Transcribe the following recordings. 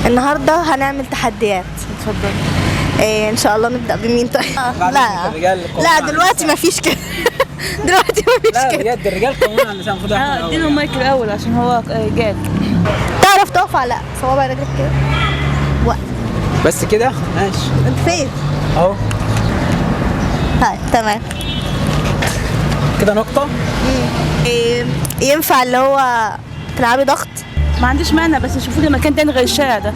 النهارده هنعمل تحديات. اتفضل. ان شاء الله نبدا بمين طيب؟ لا دلوقتي مفيش كده. دلوقتي مفيش لا كده. بجد الرجال قوامون على النساء. المفروض احنا اديله المايك الاول عشان هو جاد. تعرف تقف على صوابع رجلك كده؟ وقت. بس كده ماشي. انت فين؟ اهو طيب تمام. كده نقطة. ينفع اللي هو تلعبي ضغط؟ ما عنديش مانع، بس شوفوا لي مكان تاني غير الشارع ده.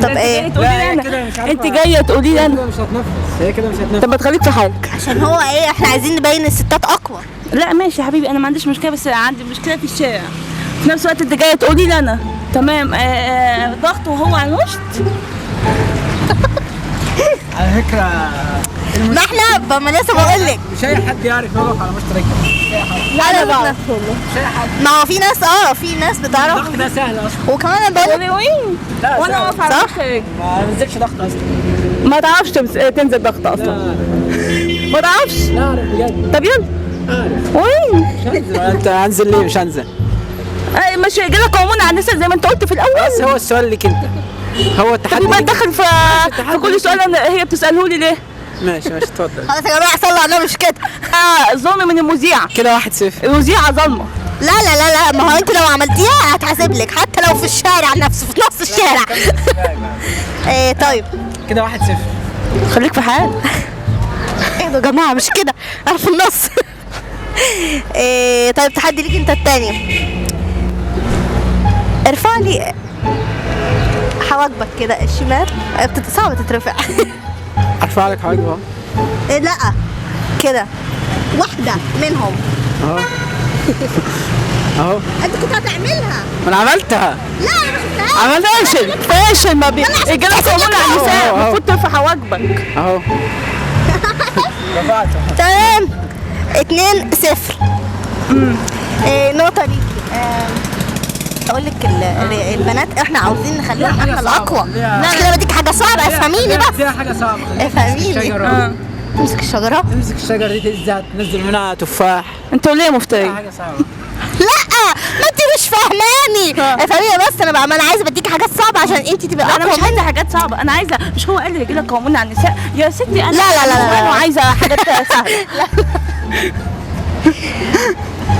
طب ايه؟ انت جايه تقولي لي انا. مش هتنفس، هي كده مش هتنفس. طب ما تخليك في حالك. عشان هو ايه، احنا عايزين نبين الستات اقوى. لا ماشي يا حبيبي، انا ما عنديش مشكله، بس عندي مشكله في الشارع. في نفس الوقت انت جايه تقولي لي انا تمام ضغط وهو على المشط. على فكرة ما احنا ما لسه بقول لك مش اي حد يعرف يقف على مشط رجله. لا انا بعرف والله. مش اي حد. ما هو في ناس بتعرف. الضغط ده سهل اصلا. وكمان انا بقول لك وين لا وانا سهل. واقفه على صح؟ مشط رجلي. ما نزلش ضغط اصلا. ما تعرفش تنزل ضغط اصلا. لا ما تعرفش. لا اعرف بجد. طب يلا. عارف. وين؟ مش هنزل. انت هنزل ليه؟ مش هنزل. مش رجاله قوامون على النساء زي ما انت قلت في الاول. بس هو السؤال ليك انت. هو التحدي طب ما ليك. دخل في كل سؤال هي بتساله لي ليه؟ ماشي اتفضل. خلاص يا جماعه صلوا على النبي، مش كده. ظلم من المذيع. كده 1-0. المذيعه ظلمه. لا ما هو انت لو عملتيها هتحاسب لك، حتى لو في الشارع نفسه، في نص الشارع. طيب كده 1-0. خليك في حالك. ايه ده يا جماعه، مش كده، انا في النص. طيب تحدي ليك انت التاني. ارفع لي حواجبك كده الشمال، صعب تترفع. ارفع لك حواجب اهو. لا كده واحده منهم. اهو اهو. انت كنت هتعملها. ما انا عملتها. لا انا ما شفتهاش. عملت فاشل ما بين الرجاله قوامون على النساء، أهو. المفروض ترفع حواجبك. اهو. رفعت. تمام. 2-0. نقطة ليكي. اقول لك البنات احنا عاوزين نخليهم احنا الاقوى. مش كده بديك حاجة صعبة، افهميني بس. دي حاجة صعبة. افهميني. تمسك الشجرة. تمسك الشجرة دي تنزل منها تفاح. انتوا ليه مفتري؟ حاجة صعبة. لا ما انت مش فاهماني. افهميني بس، انا عايزة بديك حاجات صعبة عشان انت تبقى انا اقوى. مش عايزه حاجات صعبه، انا عايزه، مش هو قال لي رجاله قوامون على النساء يا ستي؟ انا لا. عايزه حاجات سهله.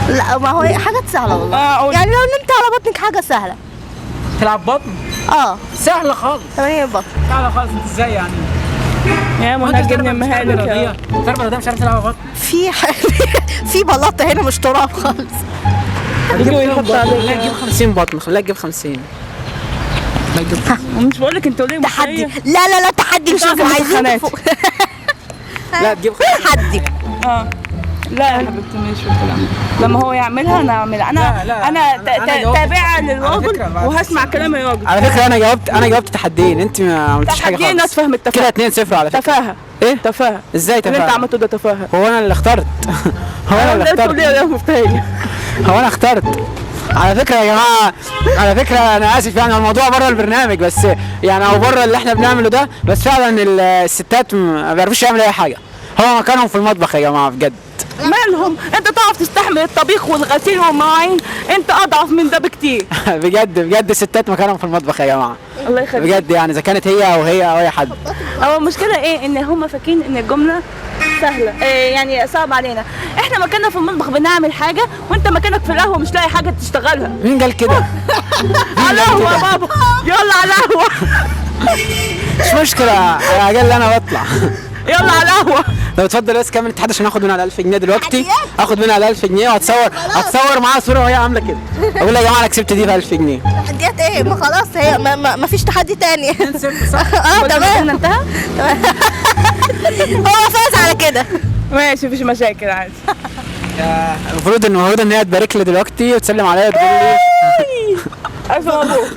لا ما هو حاجات سهلة والله. يعني لو نمت على بطنك حاجة سهلة. تلعب بطن؟ سهلة خالص. تمارين البطن. سهلة خالص. انت ازاي يعني؟ يا منى جبني مهالك يا تعرف ده مش عارف تلعب بطن؟ في بلاطة هنا مش تراب خالص. خليها تجيب 50 بطن. خليها تجيب 50. مش بقول لك انتوا ليه تحدي. مفترية؟ لا تحدي، مش بتاع عايزين المسخنات. لا تجيب تحدي. لا يا حبيبتي مش في الكلام. لما هو يعملها انا اعملها. انا جاوبت. تابعه على للراجل فكرة بعد وهسمع كلام الراجل. على فكرة انا جاوبت تحديين، انت ما عملتيش حاجة تحدينا خالص. تفهم التفاهه. كده 2-0 على فكرة. تفاهه. ايه؟ تفاهه. ازاي اللي انت تفاهة؟ عملته ده تفاهه. هو انا اللي اخترت. هو انا اللي تقول لي اخترت. يا مفترية. هو انا اخترت. على فكرة يا جماعة، على فكرة أنا آسف يعني الموضوع بره البرنامج، بس يعني أو بره اللي إحنا بنعمله ده، بس فعلا الستات ما بيعرفوش يعملوا أي حاجة. هو مكانهم في المطبخ يا جماعة بجد. مالهم؟ انت تعرف تستحمل الطبيخ والغسيل والمواعين، انت اضعف من ده بكتير. بجد الستات مكانهم في المطبخ يا جماعة. الله يخليك. بجد يعني إذا كانت هي أو أي حد. هو المشكله ايه؟ ان هم فاكرين ان الجمله سهله، يعني صعب علينا. احنا مكاننا في المطبخ بنعمل حاجه، وانت مكانك في القهوه مش لاقي حاجه تشتغلها. مين قال كده؟ على القهوه يا بابا، يلا على القهوه. مش مشكلة، على الأقل أنا بطلع. يلا على القهوه. لو اتفضل بس كمل التحدي عشان آخد منها على 1000 جنيه دلوقتي. آخد منها على 1000 جنيه وأتصور معاها صورة وهي عاملة كده. أقول يا جماعة أنا كسبت دي ب 1000 جنيه. تحديات ايه؟ ما خلاص هي ما فيش تحدي تاني. صح؟ تمام. انتهى. هو فاز على كده. ماشي مفيش مشاكل عادي. المفروض ان هي تبارك لي دلوقتي وتسلم عليا وتقول لي الف مبروك.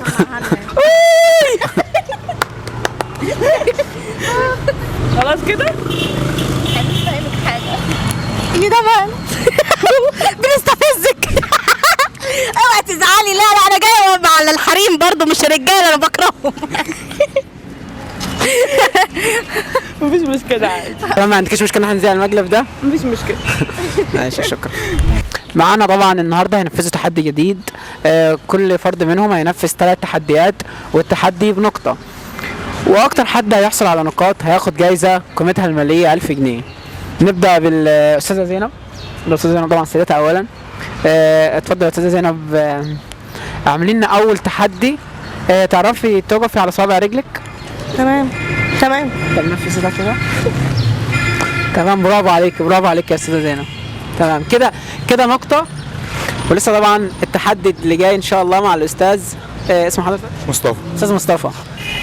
خلاص كده. هفهمك حاجة. ايه ده بقى؟ بنستفزك. اوعي تزعلي. لا انا جايه على الحريم برضو، مش رجاله، انا بكرههم. مفيش مشكلة عادي. ما عندكش مشكله ننزل المقلب ده؟ مفيش مشكلة. ماشي شكرا. معانا طبعا النهارده هينفذوا تحدي جديد. كل فرد منهم هينفذ 3 تحديات، والتحدي بنقطه، واكتر حد هيحصل على نقاط هياخد جايزه قيمتها الماليه 1000 جنيه. نبدا بالاستاذه زينب. الاستاذه زينب طبعا سيدتها اولا. اتفضل يا استاذه زينب. عاملين لنا اول تحدي. تعرفي توقفي على صوابع رجلك؟ تمام تمام. طب نفسي ده كده. تمام، برافو عليك برافو عليك يا استاذه زينب. تمام كده كده نقطه. ولسه طبعا التحدي اللي جاي ان شاء الله مع الاستاذ اسمه حضرتك؟ مصطفى. استاذ مصطفى.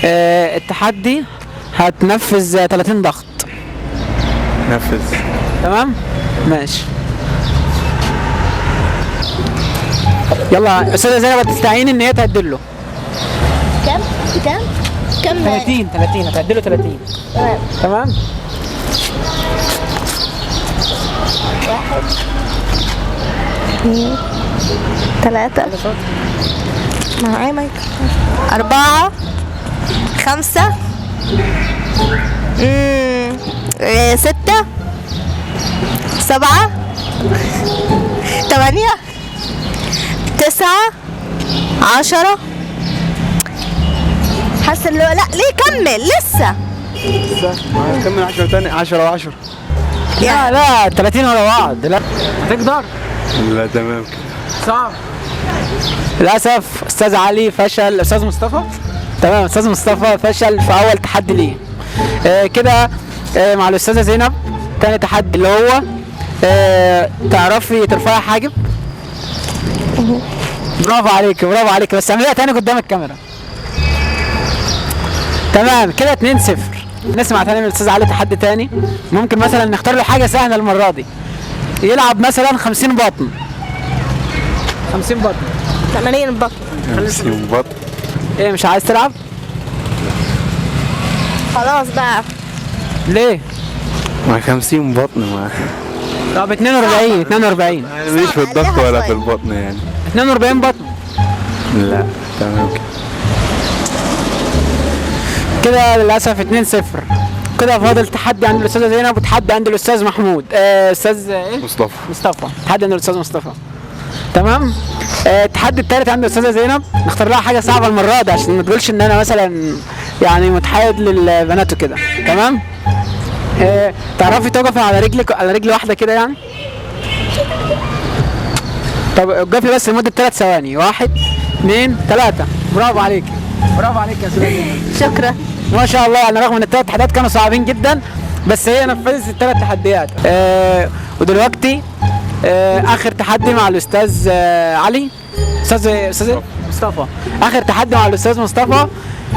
التحدي هتنفذ 30 ضغط. نفذ. تمام ماشي. يلا استاذه زينب تستعين ان هي تعدل له. كم؟ 30 هتعدله 30. تمام. تمام 1 2 3 معايا مايك 4 5 6 7 8 9 10. حاسه اللي هو لا ليه كمل لسه كمل 10 تاني. 10 و10. لا 30 ورا بعض. لا هتقدر. لا تمام كده. صعب. للاسف استاذ علي فشل. استاذ مصطفى. تمام استاذ مصطفى فشل في اول تحدي ليه. كده مع الاستاذه زينب تاني تحدي اللي هو تعرفي ترفعي حاجب. برافو عليك برافو عليك، بس اعمليها تاني قدام الكاميرا. تمام كده 2-0. نسمع تاني من الاستاذ علي تحدي تاني. ممكن مثلا نختار له حاجه سهله المره دي. يلعب مثلا 50 بطن. 50 بطن. 80 بطن. 50 بطن. ايه مش عايز تلعب؟ خلاص بقى. ليه؟ مع 50 بطن ما. طب 42. انا ماليش في الضغط ولا في البطن يعني. 42 بطن. لا تمام كده. كده للاسف 2-0. كده فاضل تحدي عند الاستاذه زينب وتحدي عند الاستاذ محمود. استاذ ايه؟ مصطفى. تحدي عند الاستاذ مصطفى. تمام. التحدي الثالث عند الاستاذه زينب. نختار لها حاجه صعبه المره دي عشان ما تقولش ان انا مثلا يعني متحيز للبنات وكده. تمام. تعرفي توقفي على رجلك، على رجل واحده كده يعني. طب اقفي بس لمده 3 ثواني. 1 2 3. برافو عليك برافو عليك يا استاذه زينب. شكرا. ما شاء الله. يعني رغم ان ال3 تحديات كانوا صعبين جدا بس هي نفذت ال3 تحديات. ودلوقتي اخر تحدي مع الاستاذ علي. استاذ مصطفى. اخر تحدي مع الاستاذ مصطفى.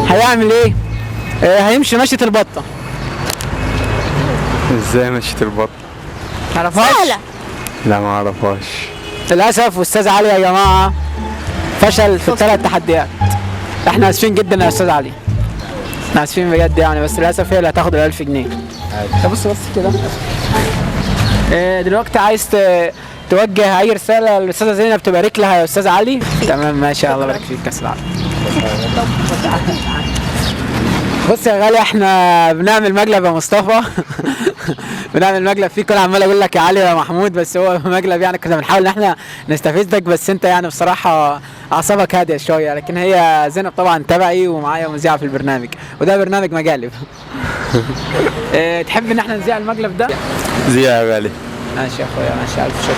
هيعمل ايه؟ هيمشي مشية البطة. ازاي مشيت البطن؟ تعرفهاش؟ سهلة. لا ما اعرفهاش. للاسف استاذ علي يا جماعة فشل في ال3 تحديات. احنا اسفين جدا يا استاذ علي. احنا اسفين بجد يعني، بس للاسف هي اللي هتاخد ال 1000 جنيه. طب بص كده. دلوقتي عايز توجه اي رساله للاستاذه زينب تبارك لها يا استاذ علي؟ تمام ما شاء الله. بارك فيك كاس العالم. بص يا غالي احنا بنعمل مقلب يا مصطفى. بنعمل مقلب فيك. انا عمال اقول لك يا علي يا محمود بس هو مقلب يعني. كنا بنحاول ان احنا نستفزك بس انت يعني بصراحه اعصابك هاديه شويه. لكن هي زينب طبعا تبعي ومعايا مذيعه في البرنامج وده برنامج مقالب. تحب ان احنا نذيع المقلب ده؟ زي يا غالي. ماشي يا اخويا ماشي. الف شكر.